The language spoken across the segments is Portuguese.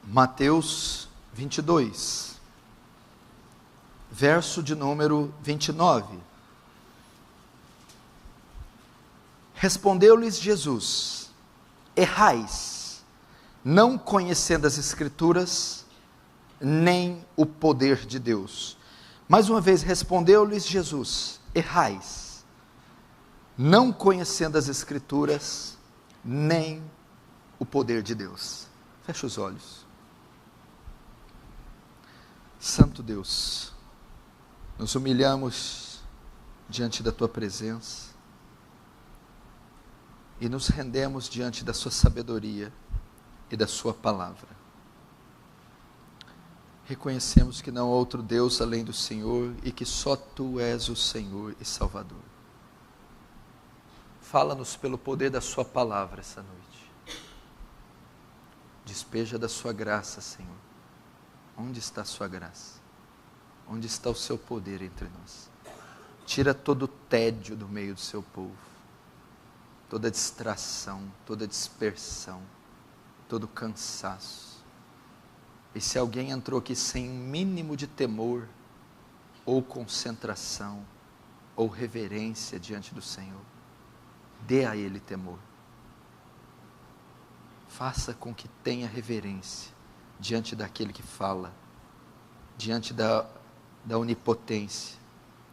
Mateus 22, verso de número 29. Respondeu-lhes Jesus: errais, não conhecendo as Escrituras, nem o poder de Deus. Mais uma vez, respondeu-lhes Jesus: errais, não conhecendo as Escrituras, nem o poder de Deus. Fecha os olhos. Santo Deus, nos humilhamos diante da Tua presença e nos rendemos diante da Sua sabedoria e da Sua palavra. Reconhecemos que não há outro Deus além do Senhor e que só Tu és o Senhor e Salvador. Fala-nos pelo poder da Sua palavra essa noite. Despeja da Sua graça, Senhor. Onde está a sua graça? Onde está o seu poder entre nós? Tira todo o tédio do meio do seu povo, toda distração, toda dispersão, todo cansaço. E se alguém entrou aqui sem um mínimo de temor, ou concentração, ou reverência diante do Senhor, dê a ele temor. Faça com que tenha reverência diante daquele que fala, diante da onipotência,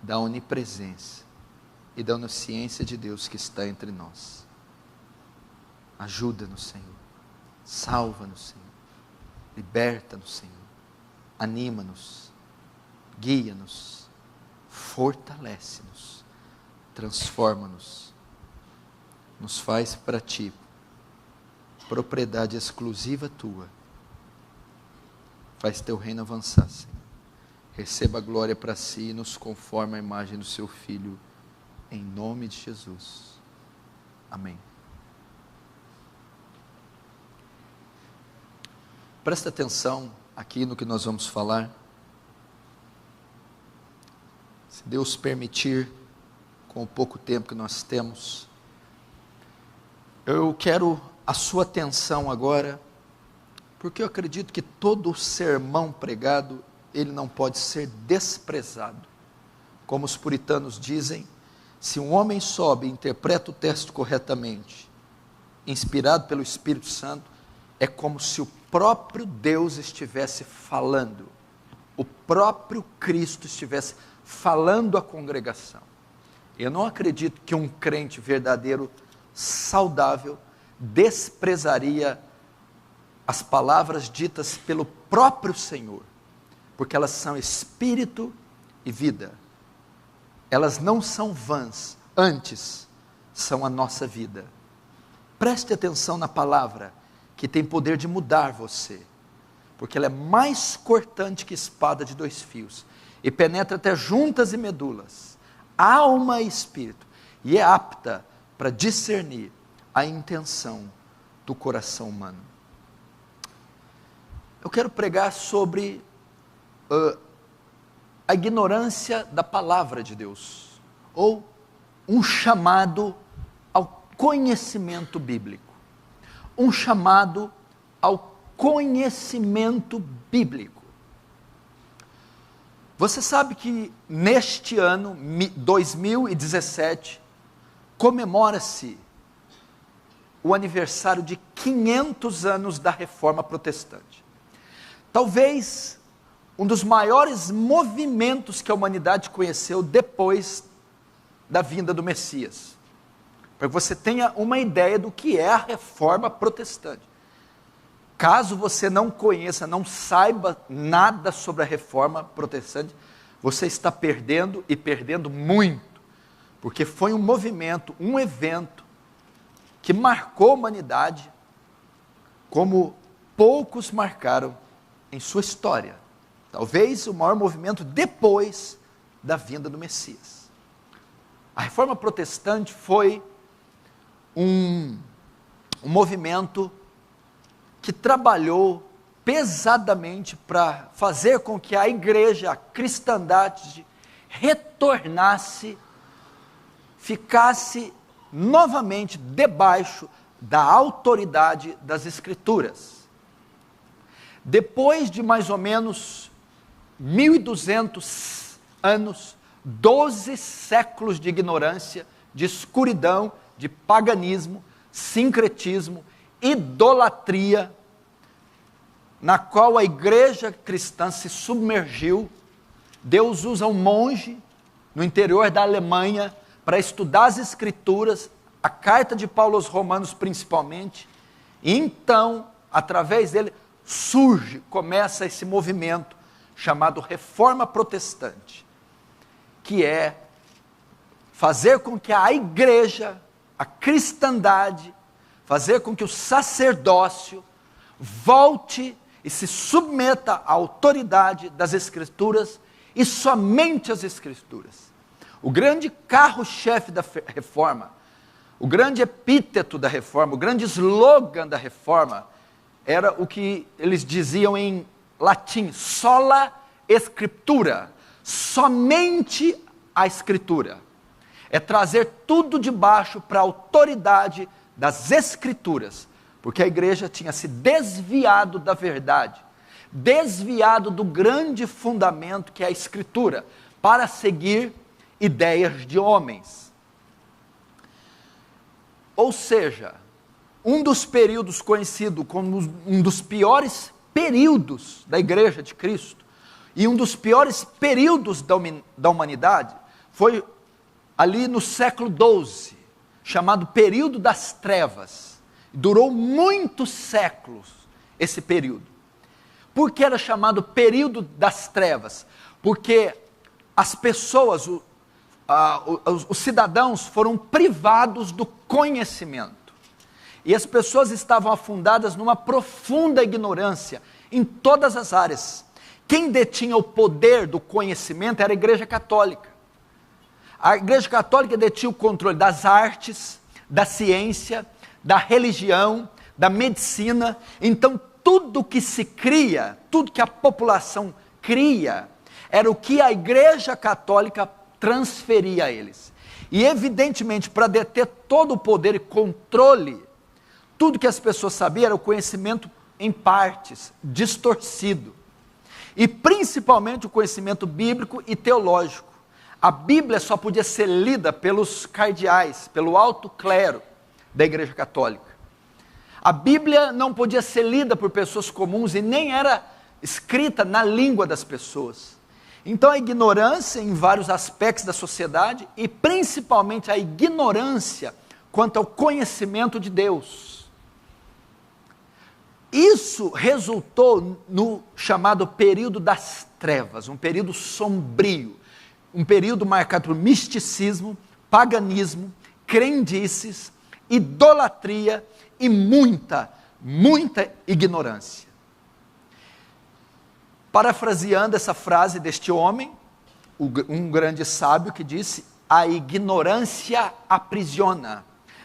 da onipresença e da onisciência de Deus que está entre nós. Ajuda-nos, Senhor, salva-nos, Senhor, liberta-nos, Senhor, anima-nos, guia-nos, fortalece-nos, transforma-nos, nos faz para Ti, propriedade exclusiva Tua. Faz Teu reino avançar, Senhor. Receba a glória para Si e nos conforma à imagem do Seu Filho, em nome de Jesus. Amém. Presta atenção aqui no que nós vamos falar. Se Deus permitir, com o pouco tempo que nós temos, eu quero a sua atenção agora, porque eu acredito que todo sermão pregado, ele não pode ser desprezado. Como os puritanos dizem, se um homem sobe e interpreta o texto corretamente, inspirado pelo Espírito Santo, é como se o próprio Deus estivesse falando, o próprio Cristo estivesse falando à congregação. Eu não acredito que um crente verdadeiro, saudável, desprezaria as palavras ditas pelo próprio Senhor, porque elas são espírito e vida. Elas não são vãs, antes são a nossa vida. Preste atenção na palavra, que tem poder de mudar você, porque ela é mais cortante que espada de 2 fios, e penetra até juntas e medulas, alma e espírito, e é apta para discernir a intenção do coração humano. Eu quero pregar sobre a ignorância da palavra de Deus, ou um chamado ao conhecimento bíblico. Um chamado ao conhecimento bíblico. Você sabe que neste ano, 2017, comemora-se o aniversário de 500 anos da Reforma Protestante. Talvez um dos maiores movimentos que a humanidade conheceu depois da vinda do Messias. Para que você tenha uma ideia do que é a Reforma Protestante. Caso você não conheça, não saiba nada sobre a Reforma Protestante, você está perdendo e perdendo muito, porque foi um movimento, um evento que marcou a humanidade como poucos marcaram em sua história. Talvez o maior movimento depois da vinda do Messias. A Reforma Protestante foi um movimento que trabalhou pesadamente para fazer com que a igreja, a cristandade, retornasse, ficasse novamente debaixo da autoridade das Escrituras. Depois de mais ou menos 1.200 anos, 12 séculos de ignorância, de escuridão, de paganismo, sincretismo, idolatria, na qual a igreja cristã se submergiu. Deus usa um monge no interior da Alemanha para estudar as Escrituras, a carta de Paulo aos Romanos principalmente, e então, através dele, começa esse movimento chamado Reforma Protestante, que é fazer com que a igreja, a cristandade, fazer com que o sacerdócio volte e se submeta à autoridade das Escrituras e somente às Escrituras. O grande carro-chefe da reforma, o grande epíteto da reforma, o grande slogan da reforma, era o que eles diziam em latim, sola scriptura, somente a Escritura. É trazer tudo de baixo para a autoridade das Escrituras, porque a igreja tinha se desviado da verdade, desviado do grande fundamento que é a Escritura, para seguir ideias de homens. Ou seja, um dos períodos conhecido como um dos piores períodos da igreja de Cristo, e um dos piores períodos da humanidade, foi ali no século XII, chamado período das trevas. Durou muitos séculos esse período. Por que era chamado período das trevas? Porque as pessoas, os cidadãos foram privados do conhecimento. E as pessoas estavam afundadas numa profunda ignorância em todas as áreas. Quem detinha o poder do conhecimento era a Igreja Católica. A Igreja Católica detinha o controle das artes, da ciência, da religião, da medicina. Então, tudo que se cria, tudo que a população cria, era o que a Igreja Católica transferia a eles. E, evidentemente, para deter todo o poder e controle, tudo que as pessoas sabiam era o conhecimento em partes, distorcido. E, principalmente, o conhecimento bíblico e teológico. A Bíblia só podia ser lida pelos cardeais, pelo alto clero da Igreja Católica. A Bíblia não podia ser lida por pessoas comuns e nem era escrita na língua das pessoas. Então a ignorância em vários aspectos da sociedade e principalmente a ignorância quanto ao conhecimento de Deus. Isso resultou no chamado período das trevas, um período sombrio, um período marcado por misticismo, paganismo, crendices, idolatria e muita ignorância. Parafraseando essa frase deste homem, um grande sábio que disse: a ignorância aprisiona,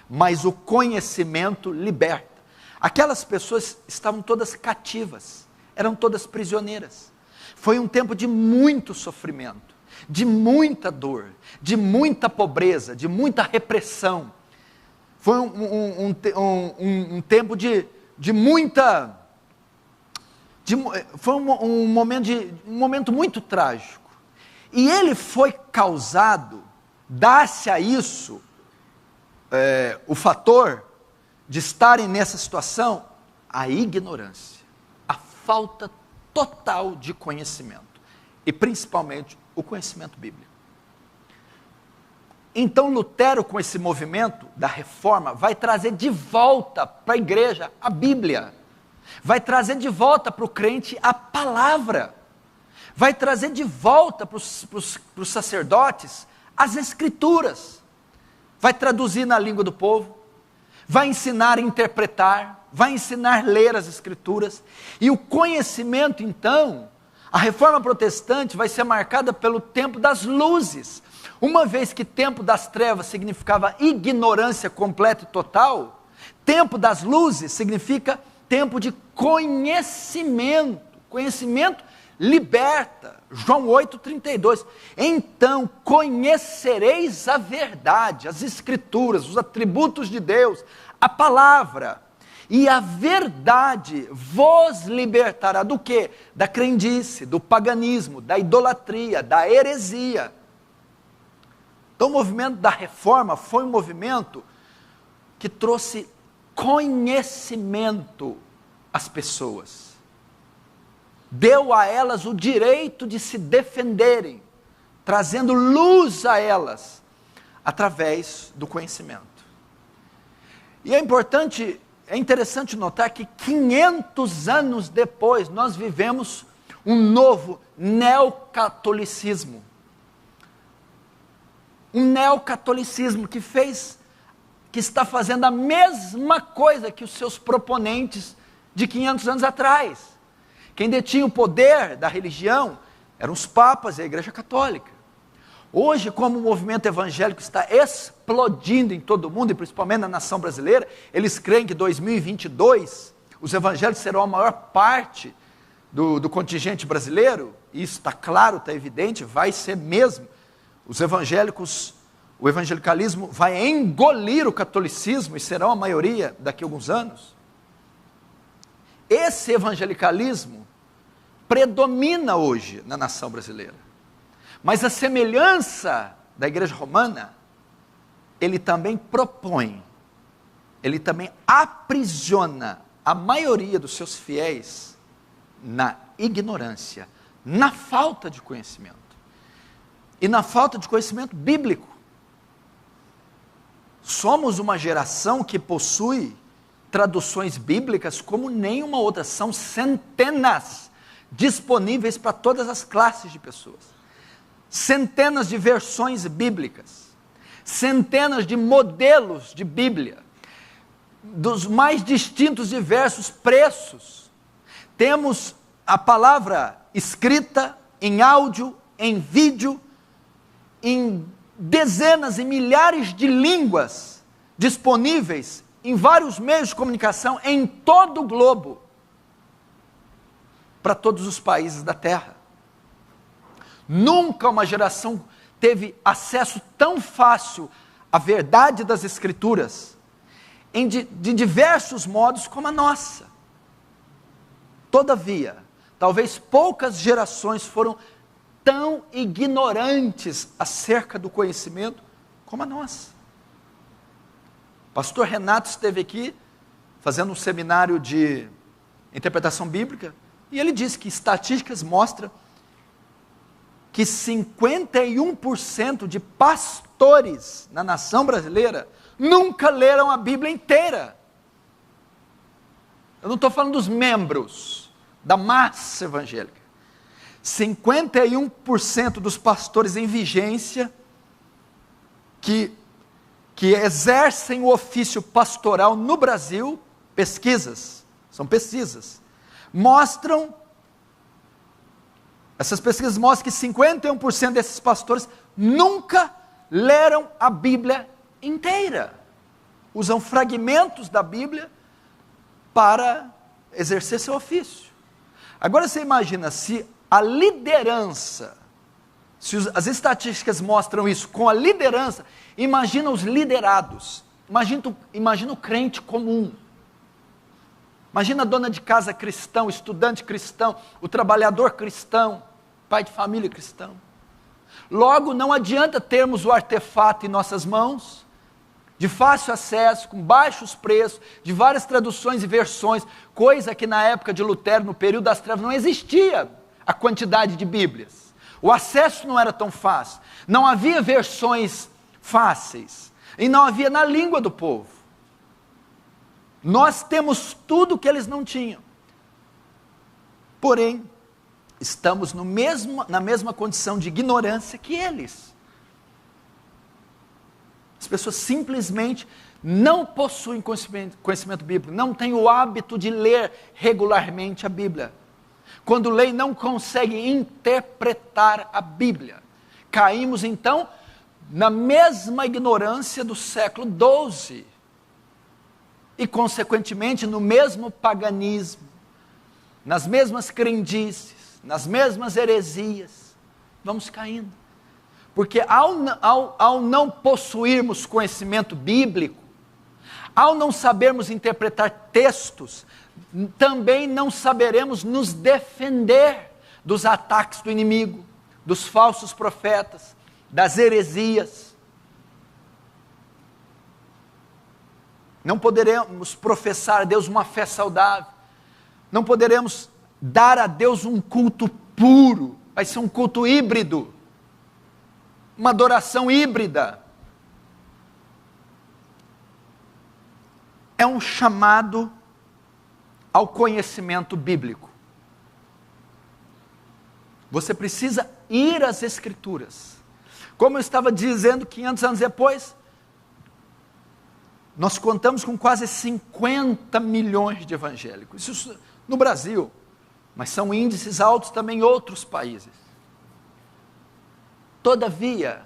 mas o conhecimento liberta. Aquelas pessoas estavam todas cativas, eram todas prisioneiras. Foi um tempo de muito sofrimento, de muita dor, de muita pobreza, de muita repressão. Foi um tempo de muita... foi um momento muito trágico. E ele foi causado, dá-se a isso, o fator de estarem nessa situação, a ignorância, a falta total de conhecimento, e principalmente o conhecimento bíblico. Então Lutero, com esse movimento da reforma, vai trazer de volta para a igreja a Bíblia, vai trazer de volta para o crente a palavra, vai trazer de volta para os sacerdotes as Escrituras, vai traduzir na língua do povo, vai ensinar a interpretar, vai ensinar a ler as Escrituras, e o conhecimento então, a reforma protestante vai ser marcada pelo tempo das luzes. Uma vez que tempo das trevas significava ignorância completa e total, tempo das luzes significa tempo de conhecimento. Conhecimento liberta. João 8,32. Então conhecereis a verdade, as Escrituras, os atributos de Deus, a palavra. E a verdade vos libertará do quê? Da crendice, do paganismo, da idolatria, da heresia. Então o movimento da reforma foi um movimento que trouxe conhecimento às pessoas. Deu a elas o direito de se defenderem, trazendo luz a elas, através do conhecimento. E é interessante notar que 500 anos depois, nós vivemos um novo neocatolicismo. Um neocatolicismo que está fazendo a mesma coisa que os seus proponentes de 500 anos atrás. Quem detinha o poder da religião eram os papas e a Igreja Católica. Hoje, como o movimento evangélico está explodindo em todo o mundo, e principalmente na nação brasileira, eles creem que em 2022, os evangélicos serão a maior parte do contingente brasileiro. Isso está claro, está evidente, vai ser mesmo. Os evangélicos, o evangelicalismo vai engolir o catolicismo e serão a maioria daqui a alguns anos. Esse evangelicalismo predomina hoje na nação brasileira. Mas a semelhança da igreja romana, ele também propõe, ele também aprisiona a maioria dos seus fiéis na ignorância, na falta de conhecimento. E na falta de conhecimento bíblico. Somos uma geração que possui traduções bíblicas como nenhuma outra, são centenas disponíveis para todas as classes de pessoas. Centenas de versões bíblicas, centenas de modelos de Bíblia, dos mais distintos diversos preços. Temos a palavra escrita em áudio, em vídeo, em dezenas e milhares de línguas disponíveis em vários meios de comunicação em todo o globo, para todos os países da terra. Nunca uma geração teve acesso tão fácil à verdade das Escrituras, de diversos modos como a nossa. Todavia, talvez poucas gerações foram tão ignorantes acerca do conhecimento como a nossa. Pastor Renato esteve aqui fazendo um seminário de interpretação bíblica e ele disse que estatísticas mostram que 51% de pastores na nação brasileira nunca leram a Bíblia inteira. Eu não estou falando dos membros, da massa evangélica. 51% dos pastores em vigência que exercem o ofício pastoral no Brasil, são pesquisas, essas pesquisas mostram que 51% desses pastores nunca leram a Bíblia inteira. Usam fragmentos da Bíblia para exercer seu ofício. Agora você imagina, se a liderança, as estatísticas mostram isso, com a liderança, imagina os liderados, imagina o crente comum, imagina a dona de casa cristão, o estudante cristão, o trabalhador cristão, pai de família cristão. Logo, não adianta termos o artefato em nossas mãos, de fácil acesso, com baixos preços, de várias traduções e versões, coisa que na época de Lutero, no período das trevas, não existia a quantidade de Bíblias. O acesso não era tão fácil, não havia versões fáceis, e não havia na língua do povo. Nós temos tudo que eles não tinham. Porém, estamos na mesma condição de ignorância que eles. As pessoas simplesmente não possuem conhecimento bíblico, não têm o hábito de ler regularmente a Bíblia. Quando leem, não conseguem interpretar a Bíblia. Caímos então na mesma ignorância do século XII. E consequentemente no mesmo paganismo, nas mesmas crendices, nas mesmas heresias, vamos caindo. Porque ao não possuirmos conhecimento bíblico, Ao não sabermos interpretar textos, também não saberemos nos defender dos ataques do inimigo, dos falsos profetas, das heresias. Não poderemos professar a Deus uma fé saudável, não poderemos dar a Deus um culto puro, vai ser um culto híbrido, uma adoração híbrida. É um chamado ao conhecimento bíblico. Você precisa ir às Escrituras. Como eu estava dizendo, 500 anos depois, nós contamos com quase 50 milhões de evangélicos. Isso no Brasil, mas são índices altos também em outros países. Todavia,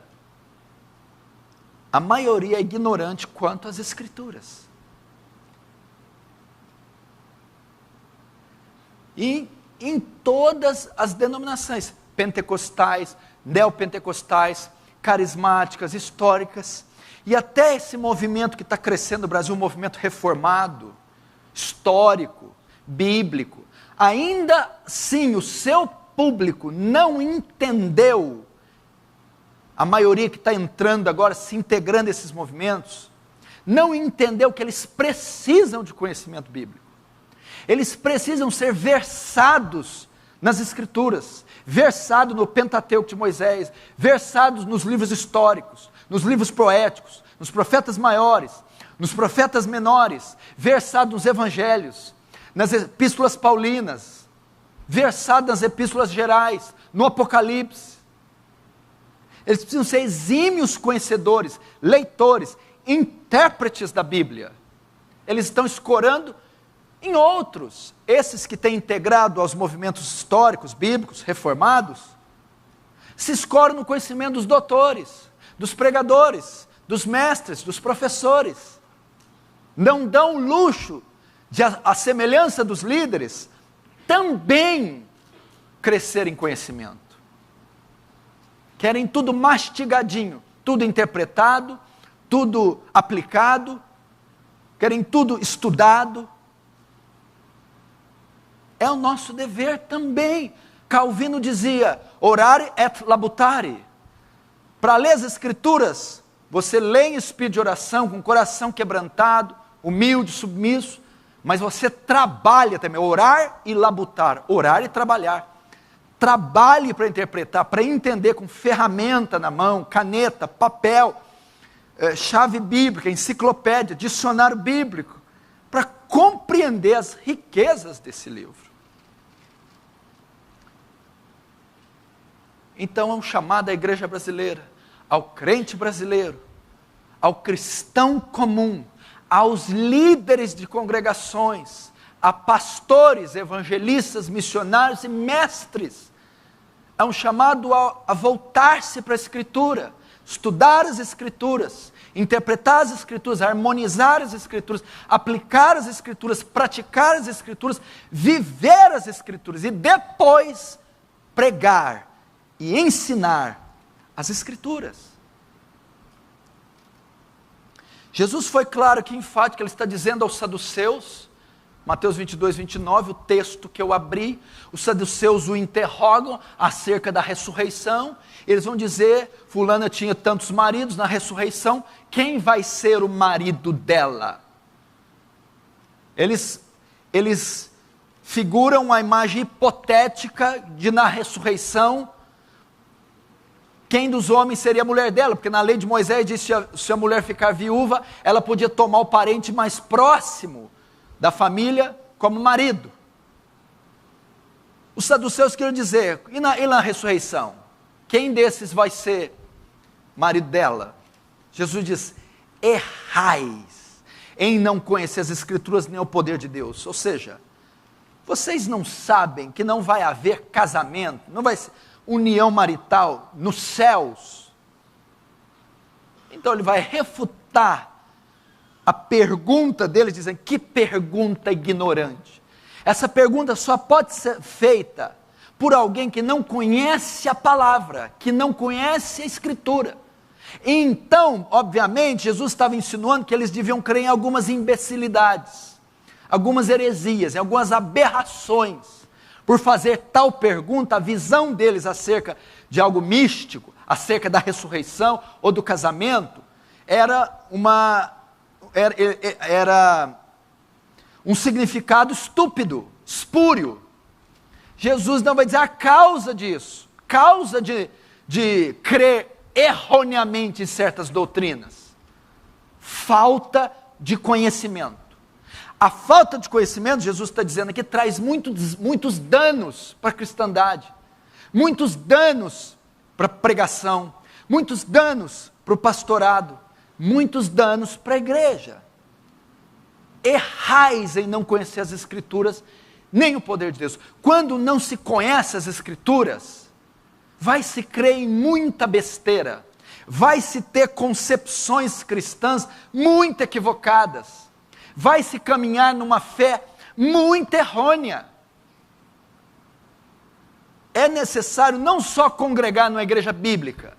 a maioria é ignorante quanto às Escrituras. E em todas as denominações, pentecostais, neopentecostais, carismáticas, históricas, e até esse movimento que está crescendo no Brasil, um movimento reformado, histórico, bíblico, ainda assim o seu público não entendeu, a maioria que está entrando agora, se integrando a esses movimentos, não entendeu que eles precisam de conhecimento bíblico. Eles precisam ser versados nas Escrituras, versados no Pentateuco de Moisés, versados nos livros históricos, nos livros poéticos, nos profetas maiores, nos profetas menores, versados nos evangelhos, nas epístolas paulinas, versados nas epístolas gerais, no Apocalipse. Eles precisam ser exímios conhecedores, leitores, intérpretes da Bíblia. Eles estão escorando em outros, esses que têm integrado aos movimentos históricos, bíblicos, reformados, se escoram no conhecimento dos doutores, dos pregadores, dos mestres, dos professores. Não dão luxo de, a semelhança dos líderes, também crescer em conhecimento. Querem tudo mastigadinho, tudo interpretado, tudo aplicado, querem tudo estudado. É o nosso dever também. Calvino dizia, orare et labutare. Para ler as Escrituras, você lê em espírito de oração, com o coração quebrantado, humilde, submisso, mas você trabalha também, orar e labutar, orar e trabalhar. Trabalhe para interpretar, para entender com ferramenta na mão, caneta, papel, chave bíblica, enciclopédia, dicionário bíblico, para compreender as riquezas desse livro. Então é um chamado à igreja brasileira, ao crente brasileiro, ao cristão comum, aos líderes de congregações, a pastores, evangelistas, missionários e mestres. É um chamado a voltar-se para a Escritura, estudar as Escrituras, interpretar as Escrituras, harmonizar as Escrituras, aplicar as Escrituras, praticar as Escrituras, viver as Escrituras e depois pregar e ensinar as Escrituras. Jesus foi claro que enfático, ele está dizendo aos saduceus, Mateus 22, 29, o texto que eu abri, os saduceus o interrogam acerca da ressurreição, eles vão dizer, fulana tinha tantos maridos, na ressurreição, quem vai ser o marido dela? Eles figuram a imagem hipotética de na ressurreição, quem dos homens seria a mulher dela, porque na lei de Moisés diz que se a mulher ficar viúva, ela podia tomar o parente mais próximo da família como marido. Os saduceus queriam dizer, e na ressurreição? Quem desses vai ser marido dela? Jesus diz, errais em não conhecer as Escrituras nem o poder de Deus. Ou seja, vocês não sabem que não vai haver casamento, não vai ser união marital nos céus. Então ele vai refutar a pergunta deles, dizendo, que pergunta ignorante. Essa pergunta só pode ser feita por alguém que não conhece a palavra, que não conhece a Escritura. Então, obviamente, Jesus estava insinuando que eles deviam crer em algumas imbecilidades, algumas heresias, em algumas aberrações. Por fazer tal pergunta, a visão deles acerca de algo místico, acerca da ressurreição ou do casamento, era um significado estúpido, espúrio. Jesus não vai dizer a causa disso, causa de crer erroneamente em certas doutrinas. Falta de conhecimento. A falta de conhecimento, Jesus está dizendo aqui, traz muitos danos para a cristandade, muitos danos para a pregação, muitos danos para o pastorado, muitos danos para a igreja. Errais em não conhecer as Escrituras, nem o poder de Deus. Quando não se conhece as Escrituras, vai se crer em muita besteira, vai se ter concepções cristãs muito equivocadas, vai se caminhar numa fé muito errônea. É necessário não só congregar numa igreja bíblica,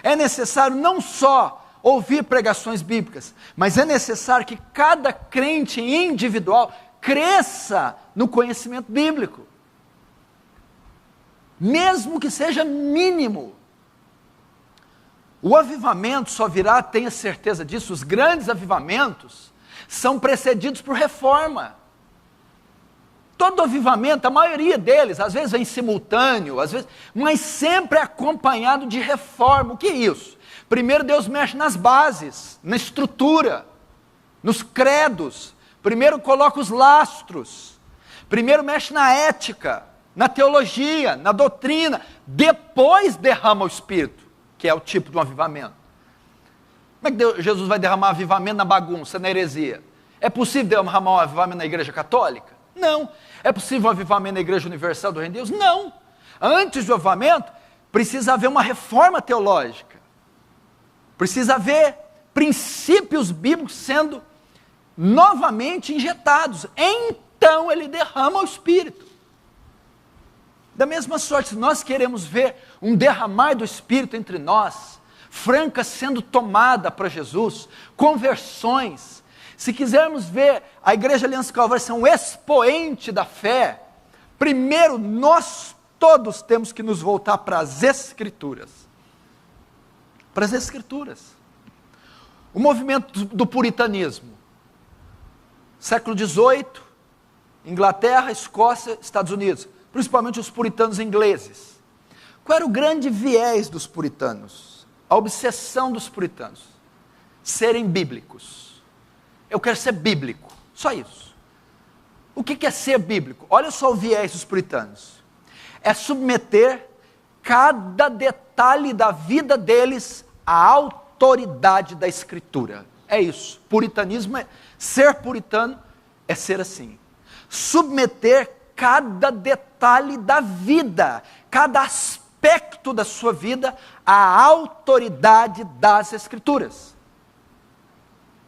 é necessário não só ouvir pregações bíblicas, mas é necessário que cada crente individual cresça no conhecimento bíblico, mesmo que seja mínimo. O avivamento só virá, tenha certeza disso, os grandes avivamentos são precedidos por reforma. Todo avivamento, a maioria deles, às vezes vem simultâneo, às vezes, mas sempre é acompanhado de reforma. O que é isso? Primeiro Deus mexe nas bases, na estrutura, nos credos. Primeiro coloca os lastros. Primeiro mexe na ética, na teologia, na doutrina. Depois derrama o Espírito, que é o tipo de um avivamento. Como é que Jesus vai derramar avivamento na bagunça, na heresia? É possível derramar um avivamento na igreja católica? Não. É possível um avivamento na igreja universal do Reino de Deus? Não. Antes do avivamento, precisa haver uma reforma teológica. Precisa haver princípios bíblicos sendo novamente injetados. Então ele derrama o Espírito. Da mesma sorte, se nós queremos ver um derramar do Espírito entre nós, Franca sendo tomada para Jesus, conversões, se quisermos ver a Igreja Aliança Calvário ser um expoente da fé, primeiro nós todos temos que nos voltar para as Escrituras. Para as Escrituras. O movimento do puritanismo, século XVIII, Inglaterra, Escócia, Estados Unidos, principalmente os puritanos ingleses. Qual era o grande viés dos puritanos? A obsessão dos puritanos? Serem bíblicos. Eu quero ser bíblico, só isso. O que é ser bíblico? Olha só o viés dos puritanos. É submeter cada detalhe da vida deles à autoridade da Escritura. É isso. Puritanismo ser puritano é ser assim. Submeter cada detalhe da vida, cada aspecto da sua vida à autoridade das Escrituras.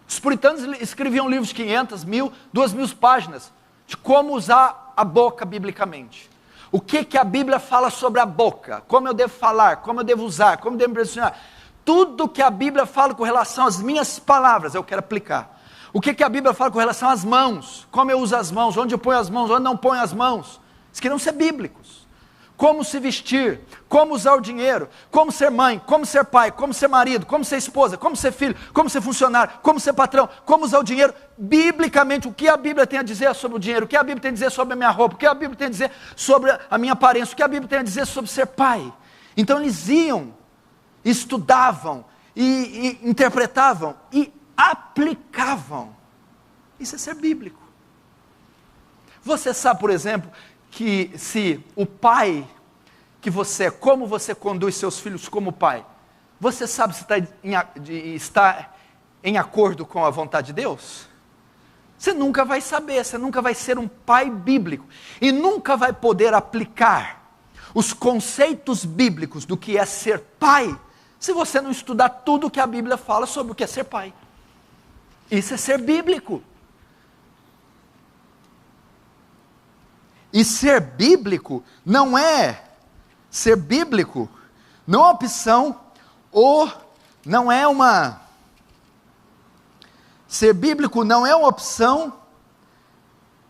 Os puritanos escreviam livros de 500, 1000, 2000 páginas de como usar a boca biblicamente. O que a Bíblia fala sobre a boca, como eu devo falar, como eu devo usar, como eu devo impressionar. Tudo que a Bíblia fala com relação às minhas palavras, eu quero aplicar. O que a Bíblia fala com relação às mãos, como eu uso as mãos, onde eu ponho as mãos, onde não ponho as mãos. Eles queriam ser bíblicos. Como se vestir, como usar o dinheiro, como ser mãe, como ser pai, como ser marido, como ser esposa, como ser filho, como ser funcionário, como ser patrão, como usar o dinheiro, biblicamente, o que a Bíblia tem a dizer sobre o dinheiro, o que a Bíblia tem a dizer sobre a minha roupa, o que a Bíblia tem a dizer sobre a minha aparência, o que a Bíblia tem a dizer sobre ser pai. Então eles iam, estudavam, e interpretavam, e aplicavam. Isso é ser bíblico. Você sabe, por exemplo, que se o pai que você é, como você conduz seus filhos como pai, você sabe se está em acordo com a vontade de Deus? Você nunca vai saber, você nunca vai ser um pai bíblico, e nunca vai poder aplicar os conceitos bíblicos do que é ser pai, se você não estudar tudo que a Bíblia fala sobre o que é ser pai. Isso é ser bíblico. E ser bíblico não é uma opção não é uma... Ser bíblico não é uma opção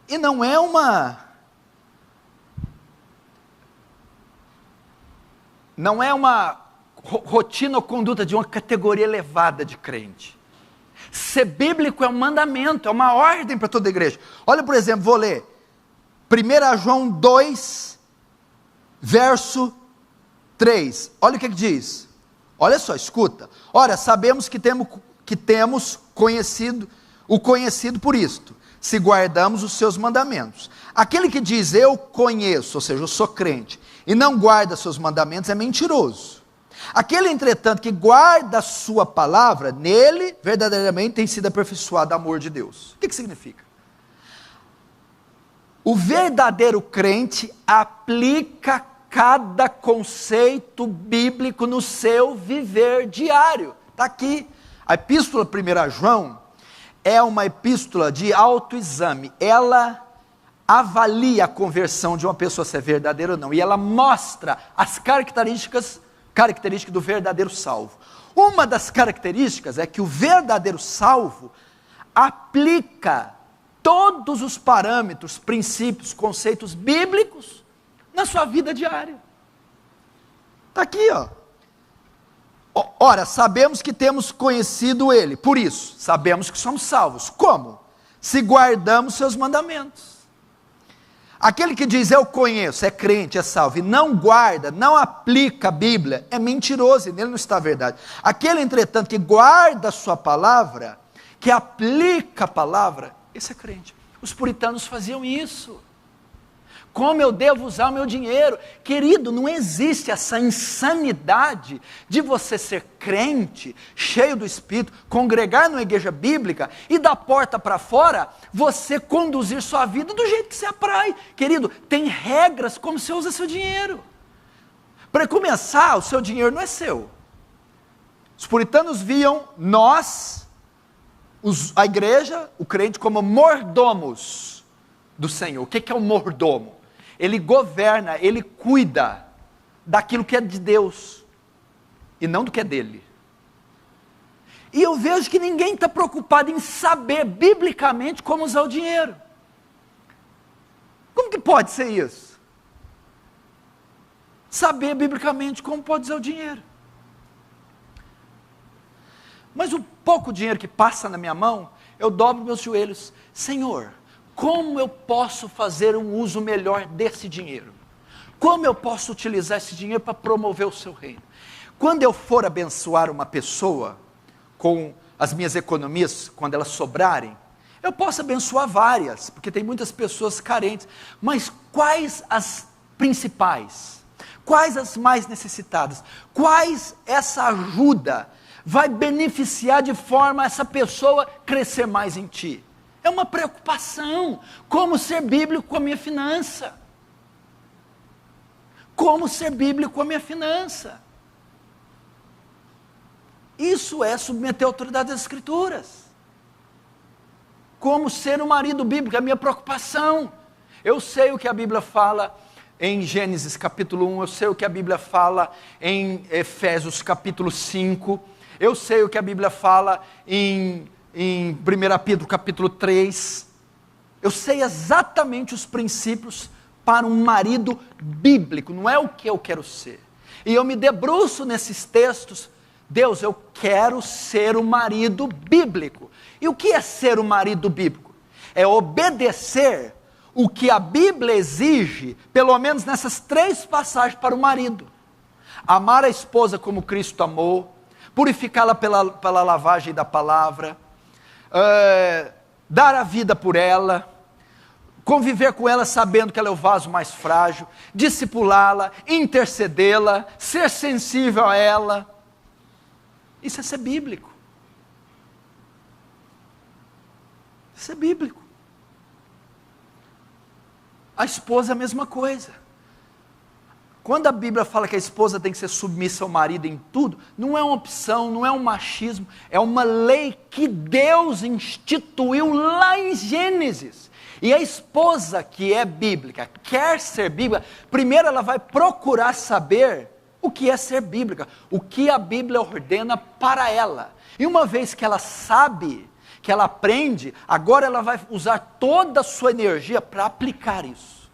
e não é uma rotina ou conduta de uma categoria elevada de crente. Ser bíblico é um mandamento, é uma ordem para toda a igreja. Olha, por exemplo, vou ler 1 João 2, verso 3. Olha o que diz. Olha só, escuta. Ora, sabemos que temos o conhecido por isto, se guardamos os seus mandamentos. Aquele que diz eu conheço, ou seja, eu sou crente, e não guarda seus mandamentos é mentiroso. Aquele, entretanto, que guarda a sua palavra, nele verdadeiramente tem sido aperfeiçoado o amor de Deus. O que significa? O verdadeiro crente aplica cada conceito bíblico no seu viver diário. Está aqui. A epístola 1 João é uma epístola de autoexame. Ela avalia a conversão de uma pessoa se é verdadeira ou não. E ela mostra as características do verdadeiro salvo. Uma das características é que o verdadeiro salvo aplica todos os parâmetros, princípios, conceitos bíblicos na sua vida diária. Está aqui, ó. Ora, sabemos que temos conhecido Ele, por isso, sabemos que somos salvos. Como? Se guardamos seus mandamentos. Aquele que diz eu conheço, é crente, é salvo, e não guarda, não aplica a Bíblia, é mentiroso, e nele não está a verdade. Aquele, entretanto, que guarda a sua palavra, que aplica a palavra, esse é crente. Os puritanos faziam isso. Como eu devo usar o meu dinheiro? Querido, não existe essa insanidade de você ser crente, cheio do Espírito, congregar numa igreja bíblica e da porta para fora, você conduzir sua vida do jeito que você aprai. Querido, tem regras como você usa seu dinheiro. Para começar, o seu dinheiro não é seu. Os puritanos viam nós, a igreja, o crente, como mordomos do Senhor. O que é um mordomo? Ele governa, ele cuida daquilo que é de Deus e não do que é dele. E eu vejo que ninguém está preocupado em saber biblicamente como usar o dinheiro. Como que pode ser isso? Saber biblicamente como pode usar o dinheiro. Mas o pouco dinheiro que passa na minha mão, eu dobro meus joelhos. Senhor, como eu posso fazer um uso melhor desse dinheiro? Como eu posso utilizar esse dinheiro para promover o seu reino? Quando eu for abençoar uma pessoa com as minhas economias, quando elas sobrarem, eu posso abençoar várias, porque tem muitas pessoas carentes, mas quais as principais? Quais as mais necessitadas? Quais essa ajuda vai beneficiar de forma a essa pessoa crescer mais em ti? É uma preocupação. Como ser bíblico com a minha finança? Como ser bíblico com a minha finança? Isso é submeter a autoridade das Escrituras. Como ser um marido bíblico, é a minha preocupação. Eu sei o que a Bíblia fala em Gênesis capítulo 1, eu sei o que a Bíblia fala em Efésios capítulo 5, eu sei o que a Bíblia fala em 1 Pedro capítulo 3, eu sei exatamente os princípios para um marido bíblico, não é o que eu quero ser, e eu me debruço nesses textos. Deus, eu quero ser um marido bíblico. E o que é ser um marido bíblico? É obedecer o que a Bíblia exige, pelo menos nessas 3 passagens para o marido: amar a esposa como Cristo amou, purificá-la pela lavagem da palavra, dar a vida por ela, conviver com ela sabendo que ela é o vaso mais frágil, discipulá-la, intercedê-la, ser sensível a ela. Isso é ser bíblico. Isso é bíblico. A esposa é a mesma coisa. Quando a Bíblia fala que a esposa tem que ser submissa ao marido em tudo, não é uma opção, não é um machismo, é uma lei que Deus instituiu lá em Gênesis. E a esposa que é bíblica, quer ser bíblica, primeiro ela vai procurar saber o que é ser bíblica, o que a Bíblia ordena para ela. E uma vez que ela sabe, que ela aprende, agora ela vai usar toda a sua energia para aplicar isso,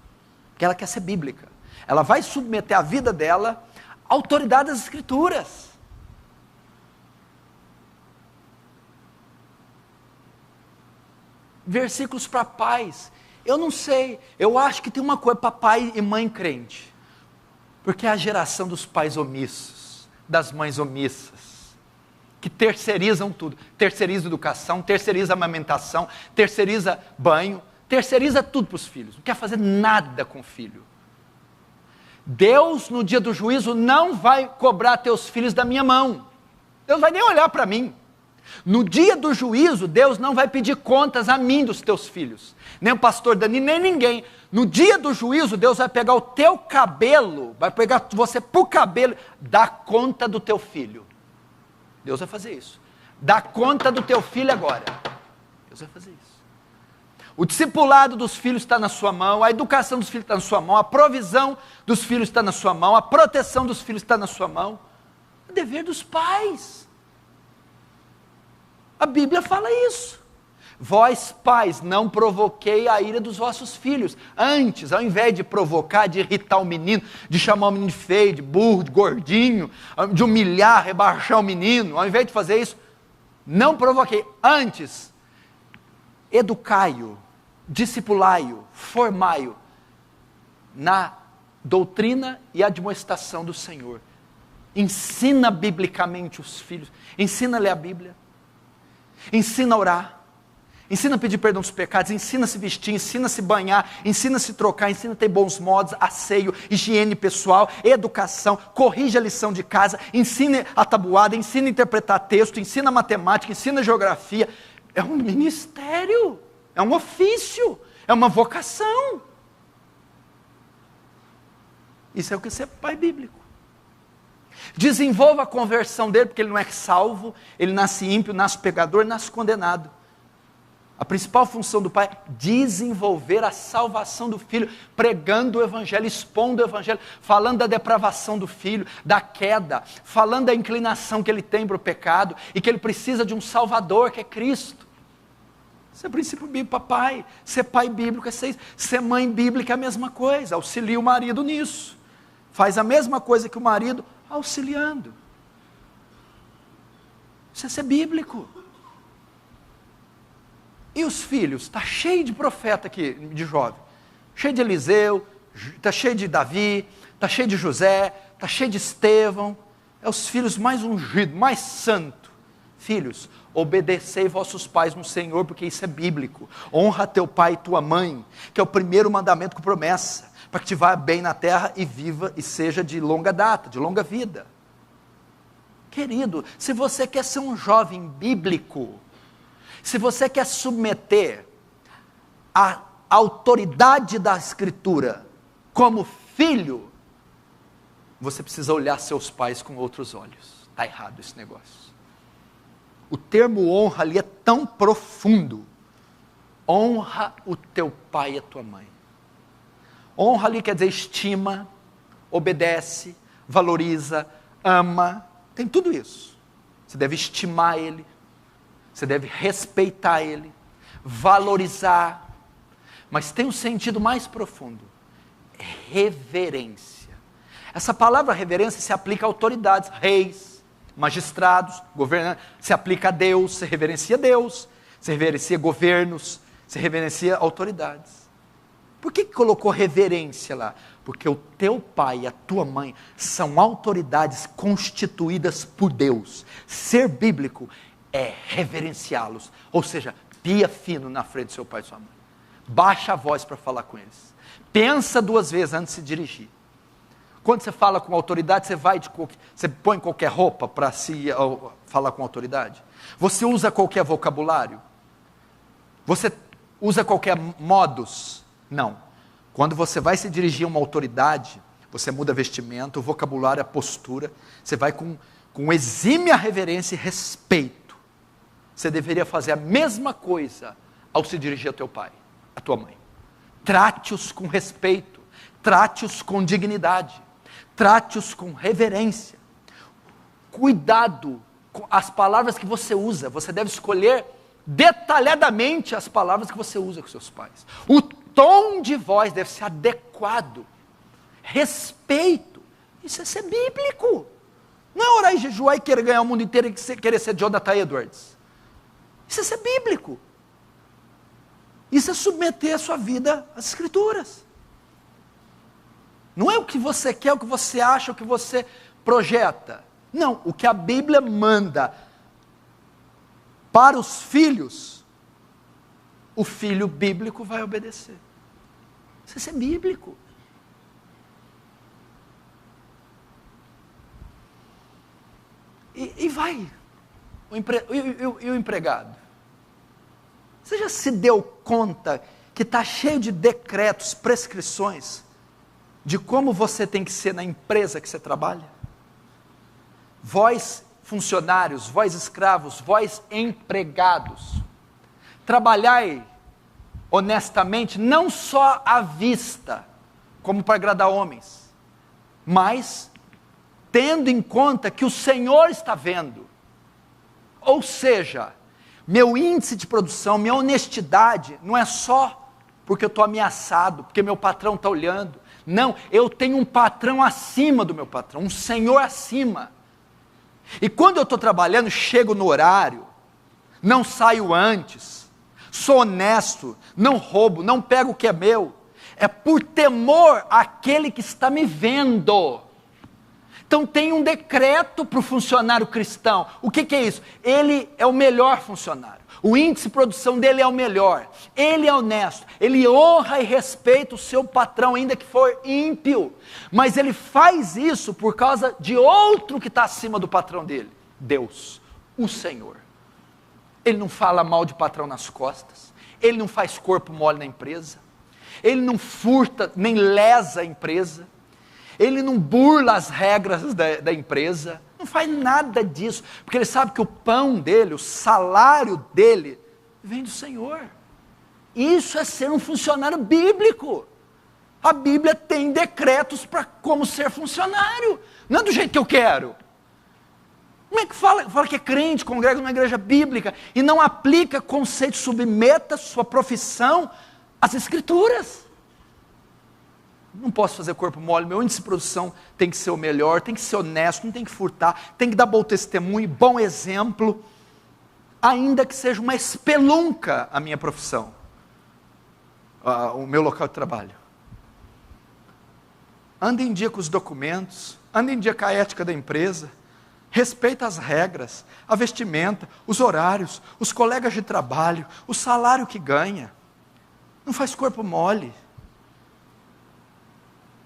porque ela quer ser bíblica. Ela vai submeter a vida dela à autoridade das Escrituras. Versículos para pais. Eu não sei, eu acho que tem uma coisa para pai e mãe crente, porque é a geração dos pais omissos, das mães omissas, que terceirizam tudo, terceiriza educação, terceiriza amamentação, terceiriza banho, terceiriza tudo para os filhos, não quer fazer nada com o filho. Deus no dia do juízo não vai cobrar teus filhos da minha mão, Deus vai nem olhar para mim. No dia do juízo, Deus não vai pedir contas a mim dos teus filhos, nem o pastor Dani, nem ninguém. No dia do juízo, Deus vai pegar o teu cabelo, vai pegar você por cabelo, dá conta do teu filho. Deus vai fazer isso. Dá conta do teu filho agora. Deus vai fazer isso. O discipulado dos filhos está na sua mão, a educação dos filhos está na sua mão, a provisão dos filhos está na sua mão, a proteção dos filhos está na sua mão. É o dever dos pais. A Bíblia fala isso. Vós, pais, não provoquei a ira dos vossos filhos. Antes, ao invés de provocar, de irritar o menino, de chamar o menino de feio, de burro, de gordinho, de humilhar, rebaixar o menino, ao invés de fazer isso, não provoquei. Antes, educai-o, discipulai-o, formai-o na doutrina e admoestação do Senhor. Ensina biblicamente os filhos, ensina a ler a Bíblia. Ensina a orar, ensina a pedir perdão dos pecados, ensina a se vestir, ensina a se banhar, ensina a se trocar, ensina a ter bons modos, asseio, higiene pessoal, educação, corrige a lição de casa, ensina a tabuada, ensina a interpretar texto, ensina a matemática, ensina a geografia. É um ministério, é um ofício, é uma vocação. Isso é o que é ser pai bíblico. Desenvolva a conversão dele, porque ele não é salvo, ele nasce ímpio, nasce pecador, nasce condenado. A principal função do pai é desenvolver a salvação do filho, pregando o evangelho, expondo o evangelho, falando da depravação do filho, da queda, falando da inclinação que ele tem para o pecado, e que ele precisa de um salvador, que é Cristo. Isso é princípio bíblico para pai. Ser pai bíblico é ser isso. Ser mãe bíblica é a mesma coisa, auxilia o marido nisso. Faz a mesma coisa que o marido, auxiliando. Isso é ser bíblico. E os filhos? Está cheio de profeta aqui, de jovem. Cheio de Eliseu, está cheio de Davi, está cheio de José, está cheio de Estevão. É os filhos mais ungidos, mais santos. Filhos, obedecei vossos pais no Senhor, porque isso é bíblico. Honra teu pai e tua mãe, que é o primeiro mandamento com promessa, para que te vá bem na terra e viva e seja de longa data, de longa vida. Querido, se você quer ser um jovem bíblico, se você quer submeter a autoridade da Escritura como filho, você precisa olhar seus pais com outros olhos. Está errado esse negócio. O termo honra ali é tão profundo. Honra o teu pai e a tua mãe. Honra ali quer dizer estima, obedece, valoriza, ama, tem tudo isso. Você deve estimar ele, você deve respeitar ele, valorizar, mas tem um sentido mais profundo, reverência. Essa palavra reverência se aplica a autoridades, reis, magistrados, governantes, se aplica a Deus, se reverencia Deus, se reverencia governos, se reverencia autoridades. Por que colocou reverência lá? Porque o teu pai e a tua mãe são autoridades constituídas por Deus. Ser bíblico é reverenciá-los, ou seja, pia fino na frente do seu pai e sua mãe. Baixa a voz para falar com eles. Pensa 2 vezes antes de se dirigir. Quando você fala com autoridade, você põe qualquer roupa para falar com autoridade? Você usa qualquer vocabulário? Você usa qualquer modus? Não. Quando você vai se dirigir a uma autoridade, você muda vestimento, o vocabulário, a postura, você vai com exímia reverência e respeito. Você deveria fazer a mesma coisa ao se dirigir ao teu pai, à tua mãe. Trate-os com respeito, trate-os com dignidade, Trate-os com reverência. Cuidado com as palavras que você usa. Você deve escolher detalhadamente as palavras que você usa com seus pais. O tom de voz deve ser adequado. Respeito. Isso é ser bíblico. Não é orar e jejuar e querer ganhar o mundo inteiro e querer ser Jonathan Edwards. Isso é ser bíblico. Isso é submeter a sua vida às Escrituras. Não é o que você quer, o que você acha, o que você projeta. Não, o que a Bíblia manda para os filhos, o filho bíblico vai obedecer. Isso é bíblico. E vai. E o empregado? Você já se deu conta que está cheio de decretos, prescrições, de como você tem que ser na empresa que você trabalha? Vós funcionários, vós escravos, vós empregados, trabalhai honestamente, não só à vista, como para agradar homens, mas tendo em conta que o Senhor está vendo. Ou seja, meu índice de produção, minha honestidade, não é só porque eu estou ameaçado, porque meu patrão está olhando. Não, eu tenho um patrão acima do meu patrão, um Senhor acima. E quando eu estou trabalhando, chego no horário, não saio antes, sou honesto, não roubo, não pego o que é meu, é por temor àquele que está me vendo. Então tem um decreto para o funcionário cristão. O que é isso? Ele é o melhor funcionário. O índice de produção dele é o melhor. Ele é honesto. Ele honra e respeita o seu patrão, ainda que for ímpio. Mas ele faz isso por causa de outro que está acima do patrão dele. Deus, o Senhor. Ele não fala mal de patrão nas costas. Ele não faz corpo mole na empresa. Ele não furta nem lesa a empresa. Ele não burla as regras da empresa, não faz nada disso, porque ele sabe que o pão dele, o salário dele, vem do Senhor. Isso é ser um funcionário bíblico. A Bíblia tem decretos para como ser funcionário, não é do jeito que eu quero. Como é que fala que é crente, congrega numa igreja bíblica, e não aplica conceitos, submeta sua profissão às Escrituras? Não posso fazer corpo mole, meu índice de produção tem que ser o melhor, tem que ser honesto, não tem que furtar, tem que dar bom testemunho, bom exemplo, ainda que seja uma espelunca a minha profissão, o meu local de trabalho. Anda em dia com os documentos, anda em dia com a ética da empresa, respeita as regras, a vestimenta, os horários, os colegas de trabalho, o salário que ganha. Não faz corpo mole.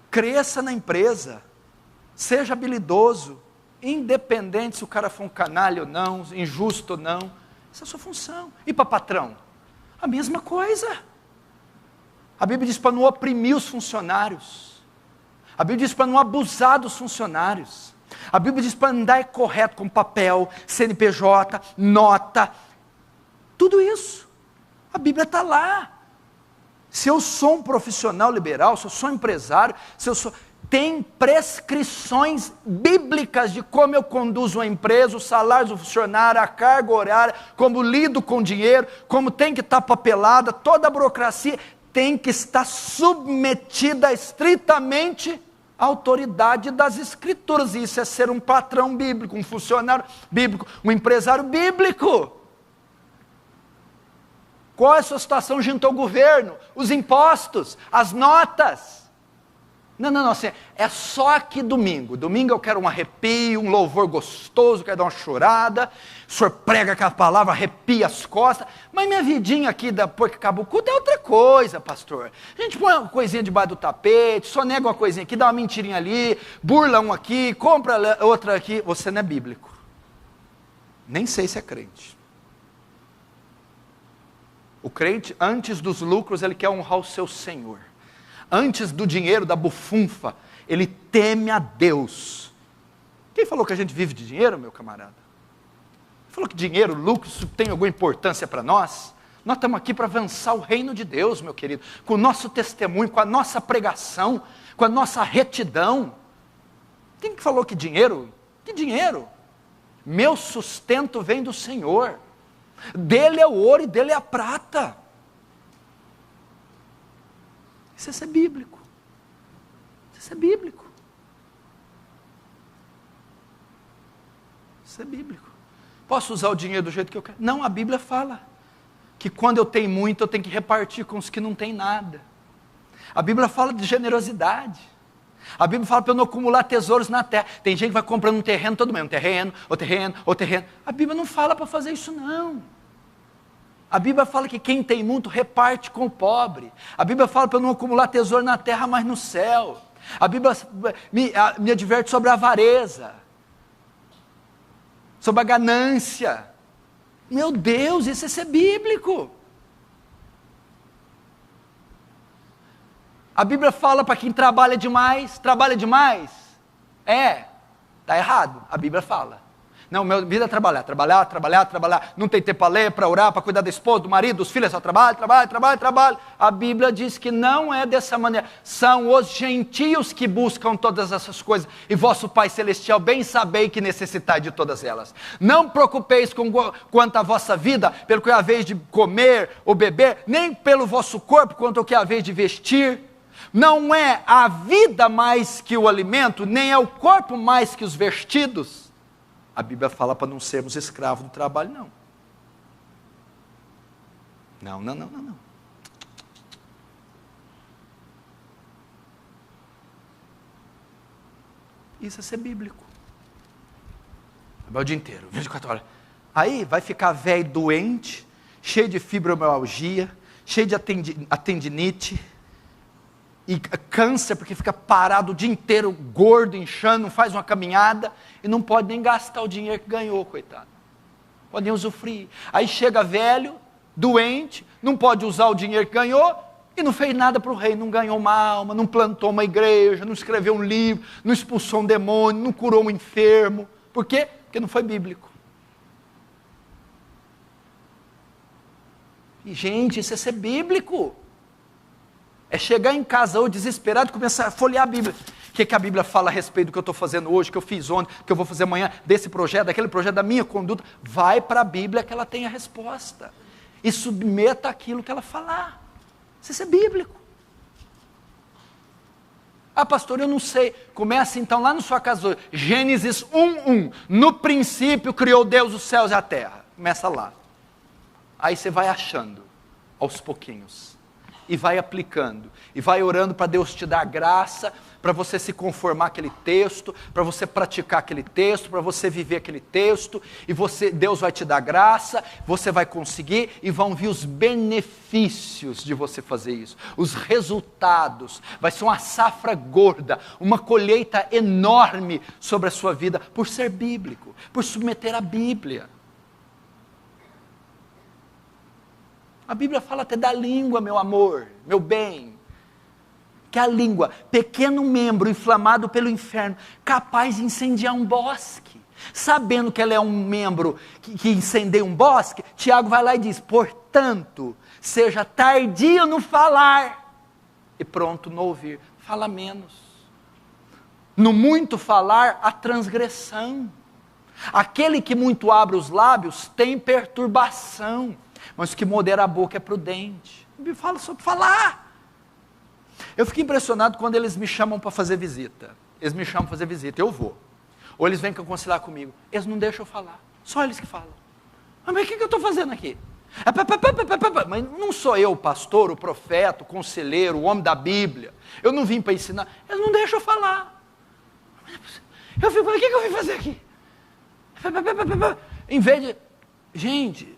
Cresça na empresa, seja habilidoso, independente se o cara for um canalha ou não, injusto ou não, essa é a sua função. E para patrão? A mesma coisa. A Bíblia diz para não oprimir os funcionários, a Bíblia diz para não abusar dos funcionários, a Bíblia diz para andar correto com papel, CNPJ, nota, tudo isso, a Bíblia está lá. Se eu sou um profissional liberal, se eu sou empresário, tem prescrições bíblicas de como eu conduzo uma empresa, o salário do funcionário, a carga horária, como lido com dinheiro, como tem que estar papelada, toda a burocracia tem que estar submetida estritamente à autoridade das Escrituras. E isso é ser um patrão bíblico, um funcionário bíblico, um empresário bíblico. Qual é a sua situação junto ao governo? Os impostos, as notas. Não, assim, é só aqui domingo. Domingo eu quero um arrepio, um louvor gostoso, quero dar uma chorada. O senhor prega aquela palavra, arrepia as costas. Mas minha vidinha aqui, depois que acaba o culto, é outra coisa, pastor. A gente põe uma coisinha debaixo do tapete, só nega uma coisinha aqui, dá uma mentirinha ali, burla um aqui, compra outra aqui. Você não é bíblico. Nem sei se é crente. O crente, antes dos lucros, ele quer honrar o seu Senhor. Antes do dinheiro, da bufunfa, ele teme a Deus. Quem falou que a gente vive de dinheiro, meu camarada? Falou que dinheiro, lucro, isso tem alguma importância para nós? Nós estamos aqui para avançar o reino de Deus, meu querido, com o nosso testemunho, com a nossa pregação, com a nossa retidão. Quem que falou que dinheiro? Que dinheiro? Meu sustento vem do Senhor. Dele é o ouro e dele é a prata. Isso é ser bíblico. Isso é bíblico. Isso é bíblico. Posso usar o dinheiro do jeito que eu quero? Não, a Bíblia fala que quando eu tenho muito, eu tenho que repartir com os que não têm nada. A Bíblia fala de generosidade. A Bíblia fala para eu não acumular tesouros na terra. Tem gente que vai comprando um terreno todo mês, um terreno. A Bíblia não fala para fazer isso não. A Bíblia fala que quem tem muito reparte com o pobre. A Bíblia fala para eu não acumular tesouro na terra, mas no céu. A Bíblia me adverte sobre a avareza, sobre a ganância. Meu Deus, isso é ser bíblico. A Bíblia fala para quem trabalha demais. Está errado, a Bíblia fala. Não, minha vida é trabalhar. Não tem tempo para ler, para orar, para cuidar da esposa, do marido, dos filhos, só trabalho. A Bíblia diz que não é dessa maneira. São os gentios que buscam todas essas coisas. E vosso Pai Celestial bem sabei que necessitai de todas elas. Não preocupeis quanto à vossa vida, pelo que é a vez de comer ou beber, nem pelo vosso corpo, quanto ao que é a vez de vestir. Não é a vida mais que o alimento, nem é o corpo mais que os vestidos. A Bíblia fala para não sermos escravos do trabalho, não. Não. Isso é ser bíblico. O dia inteiro, 24 horas. Aí vai ficar velho, doente, cheio de fibromialgia, cheio de tendinite, e câncer, porque fica parado o dia inteiro, gordo, inchando, não faz uma caminhada, e não pode nem gastar o dinheiro que ganhou, coitado. Pode nem usufruir. Aí chega velho, doente, não pode usar o dinheiro que ganhou, e não fez nada para o reino, não ganhou uma alma, não plantou uma igreja, não escreveu um livro, não expulsou um demônio, não curou um enfermo. Por quê? Porque não foi bíblico. E gente, isso é ser bíblico. É chegar em casa hoje desesperado e começar a folhear a Bíblia. O que a Bíblia fala a respeito do que eu estou fazendo hoje, que eu fiz ontem, que eu vou fazer amanhã, desse projeto, daquele projeto, da minha conduta. Vai para a Bíblia que ela tem a resposta. E submeta aquilo que ela falar. Isso é bíblico. Ah, pastor, eu não sei. Começa então lá na sua casa hoje. Gênesis 1:1. No princípio criou Deus os céus e a terra. Começa lá. Aí você vai achando, aos pouquinhos. E vai aplicando, e vai orando para Deus te dar graça, para você se conformar àquele texto, para você praticar aquele texto, para você viver aquele texto, e Deus vai te dar graça, você vai conseguir, e vão vir os benefícios de você fazer isso, os resultados, vai ser uma safra gorda, uma colheita enorme sobre a sua vida, por ser bíblico, por submeter a Bíblia. A Bíblia fala até da língua, meu amor, meu bem. Que a língua, pequeno membro inflamado pelo inferno, capaz de incendiar um bosque. Sabendo que ela é um membro que incendeia um bosque, Tiago vai lá e diz, portanto, seja tardio no falar e pronto no ouvir. Fala menos. No muito falar, a transgressão. Aquele que muito abre os lábios tem perturbação. Mas o que modera a boca é prudente. Me fala sobre falar. Eu fico impressionado quando eles me chamam para fazer visita. Eles me chamam para fazer visita, eu vou. Ou eles vêm aconselhar comigo. Eles não deixam eu falar. Só eles que falam. Mas o que eu estou fazendo aqui? Mas não sou eu o pastor, o profeta, o conselheiro, o homem da Bíblia. Eu não vim para ensinar. Eles não deixam eu falar. Eu fico, o que eu vim fazer aqui? Em vez de... Gente...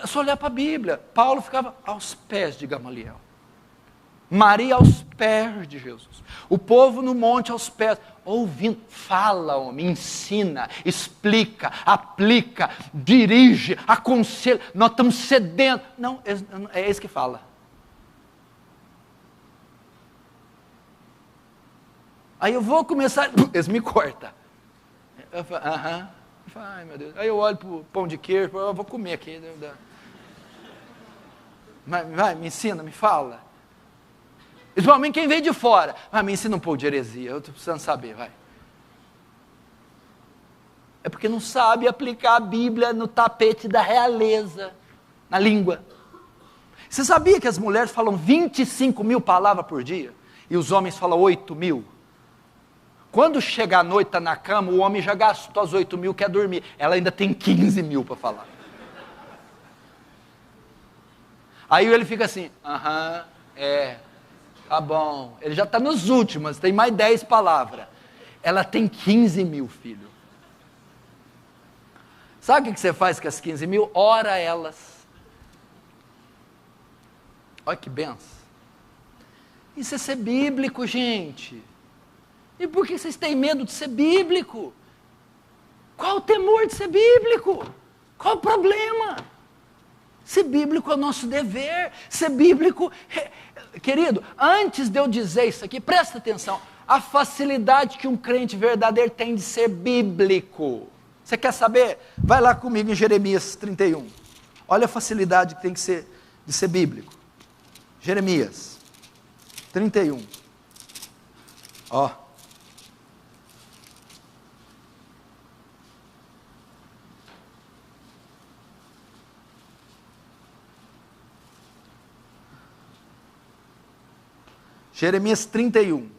É só olhar para a Bíblia. Paulo ficava aos pés de Gamaliel. Maria aos pés de Jesus. O povo no monte aos pés. Ouvindo. Fala, homem. Ensina. Explica. Aplica. Dirige. Aconselha. Nós estamos sedentos. Não, é esse que fala. Aí eu vou começar. Eles me cortam. Eu falo, aham. Ai, meu Deus. Aí eu olho para o pão de queijo, eu vou comer aqui. Vai, me ensina, me fala. Principalmente quem veio de fora. Vai, me ensina um pouco de heresia, eu estou precisando saber, vai. É porque não sabe aplicar a Bíblia no tapete da realeza, na língua. Você sabia que as mulheres falam 25 mil palavras por dia? E os homens falam 8 mil? Quando chega a noite, está na cama, o homem já gastou as 8 mil, quer dormir. Ela ainda tem 15 mil para falar. Aí ele fica assim, tá bom. Ele já está nos últimos, tem mais 10 palavras. Ela tem 15 mil, filho. Sabe o que você faz com as 15 mil? Ora elas. Olha que benção. Isso é ser bíblico, gente. E por que vocês têm medo de ser bíblico? Qual o temor de ser bíblico? Qual o problema? Ser bíblico é o nosso dever. Ser bíblico... Querido, antes de eu dizer isso aqui, presta atenção. A facilidade que um crente verdadeiro tem de ser bíblico. Você quer saber? Vai lá comigo em Jeremias 31. Olha a facilidade que tem que ser de ser bíblico. Jeremias 31. Ó. Jeremias 31,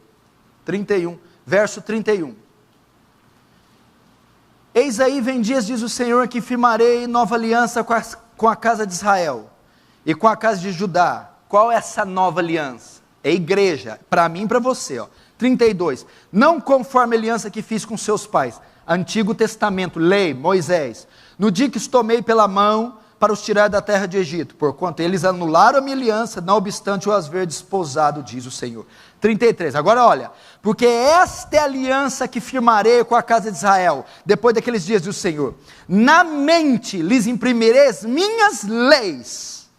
verso 31. Eis aí vem dias, diz o Senhor, que firmarei nova aliança com a casa de Israel e com a casa de Judá. Qual é essa nova aliança? É igreja, para mim e para você. 32, não conforme a aliança que fiz com seus pais, Antigo Testamento, lei, Moisés, no dia que os tomei pela mão para os tirar da terra de Egito, porquanto eles anularam a minha aliança, não obstante eu as ver desposado, diz o Senhor. 33, agora olha, porque esta é a aliança que firmarei com a casa de Israel, depois daqueles dias do Senhor, na mente lhes imprimirei as minhas leis,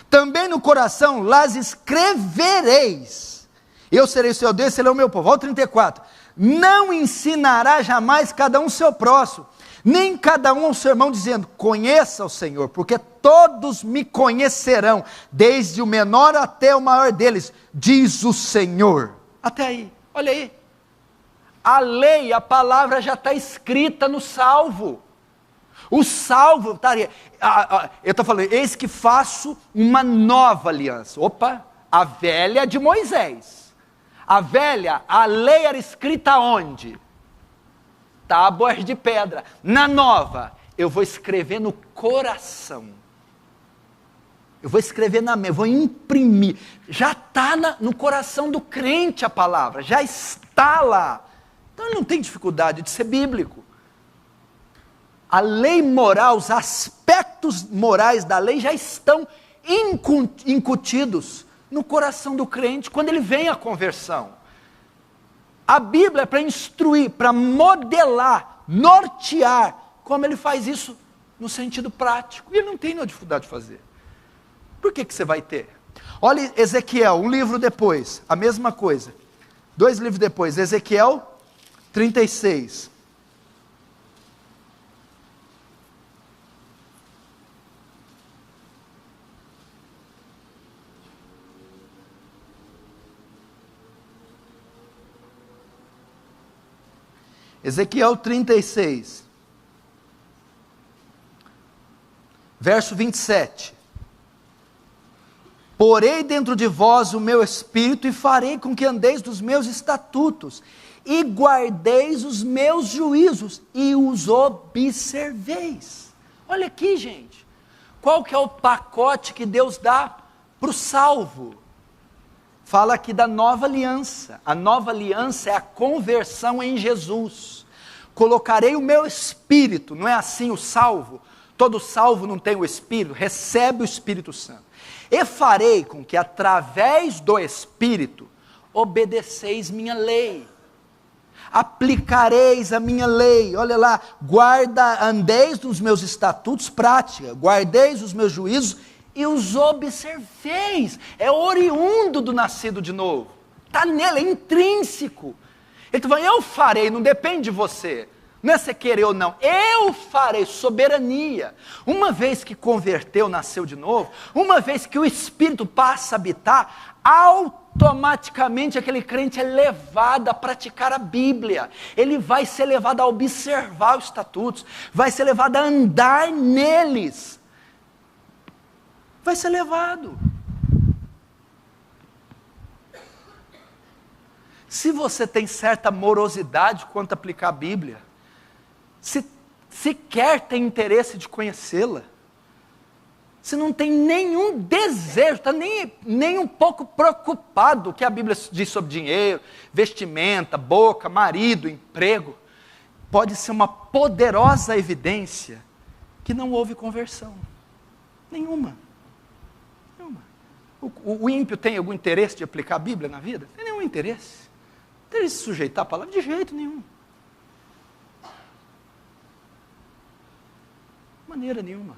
também no coração las escrevereis, eu serei o seu Deus, serei o meu povo. Olha o 34, não ensinará jamais cada um seu próximo, nem cada um ao seu irmão, dizendo, conheça o Senhor, porque todos me conhecerão, desde o menor até o maior deles, diz o Senhor. Até aí, olha aí, a lei, a palavra já está escrita no salvo, o salvo, eu estou falando, eis que faço uma nova aliança. Opa, a velha de Moisés, a velha, a lei era escrita onde? Tábuas de pedra. Na nova, eu vou escrever no coração. Eu vou escrever na mente, eu vou imprimir. Já está no coração do crente a palavra, já está lá. Então ele não tem dificuldade de ser bíblico. A lei moral, os aspectos morais da lei já estão incutidos no coração do crente quando ele vem à conversão. A Bíblia é para instruir, para modelar, nortear, como ele faz isso no sentido prático. E ele não tem nenhuma dificuldade de fazer. Por que você vai ter? Olha Ezequiel, um livro depois, a mesma coisa. 2 livros depois, Ezequiel 36. Ezequiel 36, verso 27. Porei dentro de vós o meu espírito e farei com que andeis dos meus estatutos e guardeis os meus juízos e os observeis. Olha aqui, gente, qual que é o pacote que Deus dá para o salvo? Fala aqui da nova aliança. A nova aliança é a conversão em Jesus. Colocarei o meu espírito, não é assim o salvo? Todo salvo não tem o espírito, recebe o Espírito Santo. E farei com que através do espírito obedeceis minha lei. Aplicareis a minha lei. Olha lá, andeis nos meus estatutos, prática, guardeis os meus juízos e os observeis. É oriundo do nascido de novo, está nele, é intrínseco. Ele está falando, eu farei, não depende de você, não é você querer ou não, eu farei, soberania. Uma vez que converteu, nasceu de novo, uma vez que o Espírito passa a habitar, automaticamente automaticamente aquele crente é levado a praticar a Bíblia. Ele vai ser levado a observar os estatutos, vai ser levado a andar neles. Vai ser levado. Se você tem certa morosidade quanto a aplicar a Bíblia, se sequer tem interesse de conhecê-la, se não tem nenhum desejo, está nem um pouco preocupado com o que a Bíblia diz sobre dinheiro, vestimenta, boca, marido, emprego, pode ser uma poderosa evidência que não houve conversão. Nenhuma. O ímpio tem algum interesse de aplicar a Bíblia na vida? Não tem nenhum interesse. Não tem interesse de se sujeitar à palavra de jeito nenhum. De maneira nenhuma.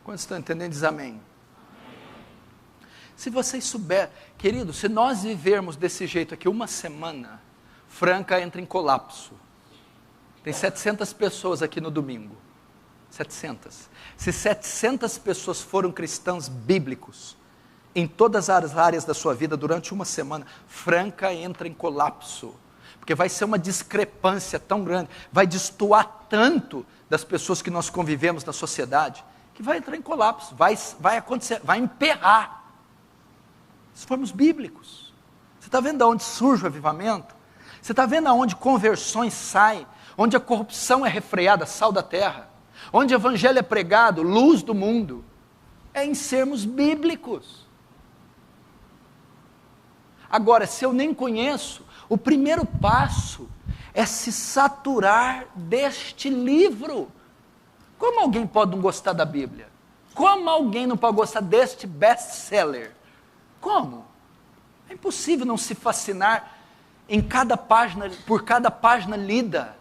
Quantos estão entendendo? Diz amém. Se vocês souberem, querido, se nós vivermos desse jeito aqui uma semana, Franca entra em colapso. Tem 700 pessoas aqui no domingo. 700. Se 700 pessoas foram cristãos bíblicos, em todas as áreas da sua vida, durante uma semana, Franca entra em colapso. Porque vai ser uma discrepância tão grande, vai destoar tanto das pessoas que nós convivemos na sociedade, que vai entrar em colapso, vai acontecer, vai emperrar. Se formos bíblicos, você está vendo aonde surge o avivamento? Você está vendo aonde conversões saem? Onde a corrupção é refreada, sal da terra? Onde o evangelho é pregado, luz do mundo? É em sermos bíblicos. Agora, se eu nem conheço, o primeiro passo é se saturar deste livro. Como alguém pode não gostar da Bíblia? Como alguém não pode gostar deste best-seller? Como? É impossível não se fascinar por cada página lida.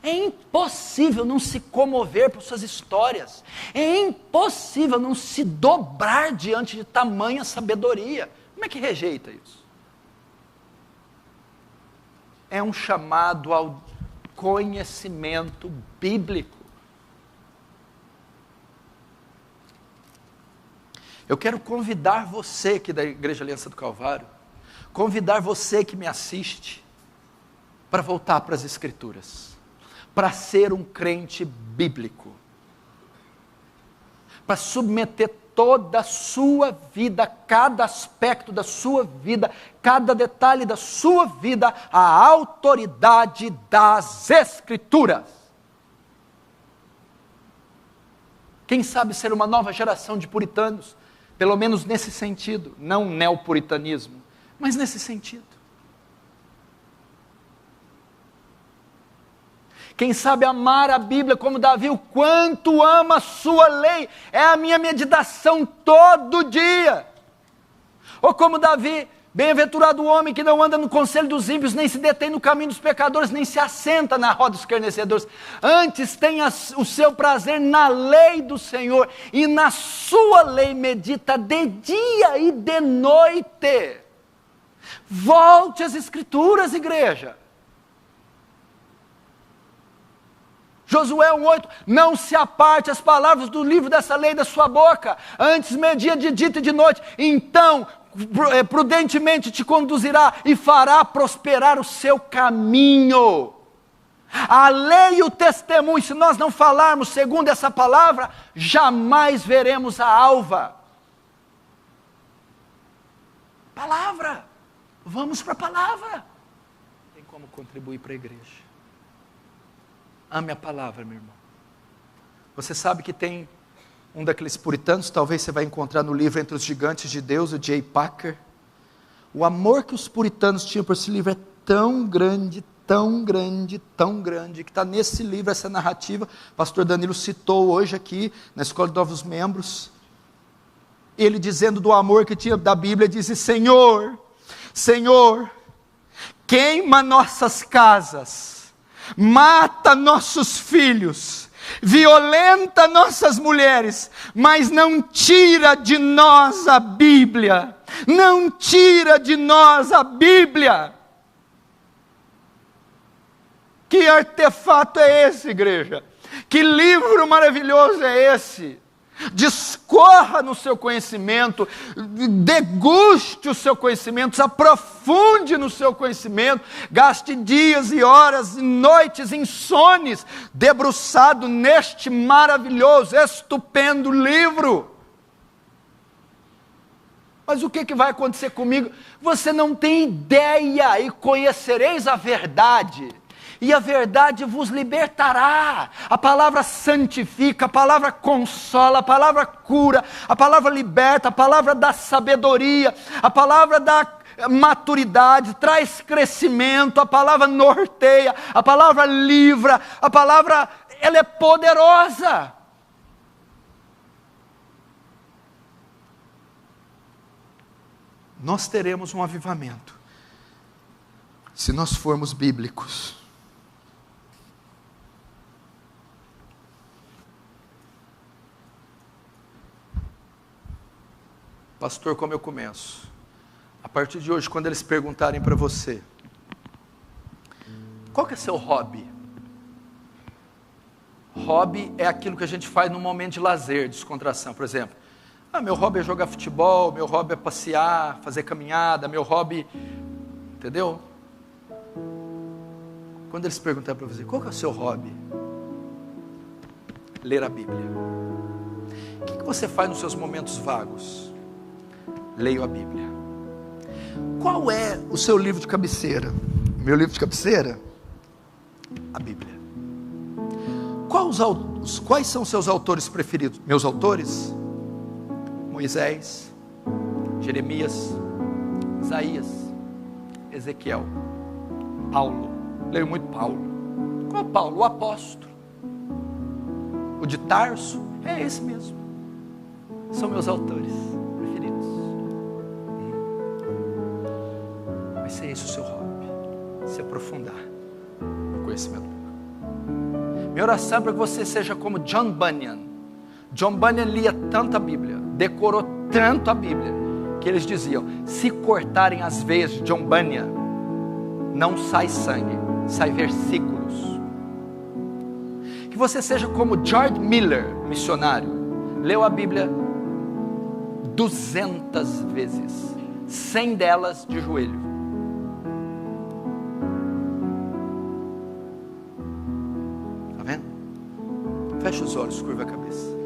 É impossível não se comover por suas histórias. É impossível não se dobrar diante de tamanha sabedoria. Como é que rejeita isso? É um chamado ao conhecimento bíblico. Eu quero convidar você aqui da Igreja Aliança do Calvário, convidar você que me assiste, para voltar para as Escrituras, para ser um crente bíblico, para submeter toda a sua vida, cada aspecto da sua vida, cada detalhe da sua vida, à autoridade das Escrituras. Quem sabe ser uma nova geração de puritanos, pelo menos nesse sentido, não neopuritanismo, mas nesse sentido. Quem sabe amar a Bíblia como Davi, o quanto ama a sua lei, é a minha meditação todo dia. Ou como Davi, bem-aventurado o homem que não anda no conselho dos ímpios, nem se detém no caminho dos pecadores, nem se assenta na roda dos escarnecedores. Antes tem o seu prazer na lei do Senhor, e na sua lei medita de dia e de noite. Volte às Escrituras, igreja. Josué 1,8, não se aparte as palavras do livro dessa lei da sua boca, antes media de dia e de noite, então prudentemente te conduzirá e fará prosperar o seu caminho. A lei e o testemunho, se nós não falarmos segundo essa palavra, jamais veremos a alva. Palavra, vamos para a palavra. Tem como contribuir para a igreja. Ame a palavra, meu irmão. Você sabe que tem um daqueles puritanos, talvez você vai encontrar no livro Entre os Gigantes de Deus, o J. Packer. O amor que os puritanos tinham por esse livro é tão grande, tão grande, tão grande, que está nesse livro, essa narrativa. O pastor Danilo citou hoje aqui, na Escola de Novos Membros. Ele dizendo do amor que tinha da Bíblia, disse: Senhor, Senhor, queima nossas casas, mata nossos filhos, violenta nossas mulheres, mas não tira de nós a Bíblia, não tira de nós a Bíblia. artefato é esse, igreja? Que livro maravilhoso é esse? Discorra no seu conhecimento, deguste o seu conhecimento, se aprofunde no seu conhecimento, gaste dias e horas e noites insones, debruçado neste maravilhoso, estupendo livro. Mas o que vai acontecer comigo? Você não tem ideia, e conhecereis a verdade, e a verdade vos libertará. A palavra santifica, a palavra consola, a palavra cura, a palavra liberta, a palavra dá sabedoria, a palavra dá maturidade, traz crescimento, a palavra norteia, a palavra livra, a palavra, ela é poderosa. Nós teremos um avivamento se nós formos bíblicos. Pastor, como eu começo? A partir de hoje, quando eles perguntarem para você, qual que é seu hobby? Hobby é aquilo que a gente faz num momento de lazer, descontração. Por exemplo, meu hobby é jogar futebol, meu hobby é passear, fazer caminhada, meu hobby, entendeu? Quando eles perguntarem para você, qual que é o seu hobby? Ler a Bíblia. O que você faz nos seus momentos vagos? Leio a Bíblia. Qual é o seu livro de cabeceira? Meu livro de cabeceira? A Bíblia. Quais são os seus autores preferidos? Meus autores? Moisés, Jeremias, Isaías, Ezequiel, Paulo. Leio muito Paulo. Qual é Paulo? O apóstolo. O de Tarso? É esse mesmo. São meus autores preferidos. Vai ser esse o seu hobby, se aprofundar no conhecimento. Minha oração é para que você seja como John Bunyan. John Bunyan lia tanto a Bíblia, decorou tanto a Bíblia, que eles diziam, se cortarem as veias de John Bunyan, não sai sangue, sai versículos. Que você seja como George Miller, missionário, leu a Bíblia 200 vezes, 100 delas de joelho. Está vendo? Fecha os olhos, curva a cabeça.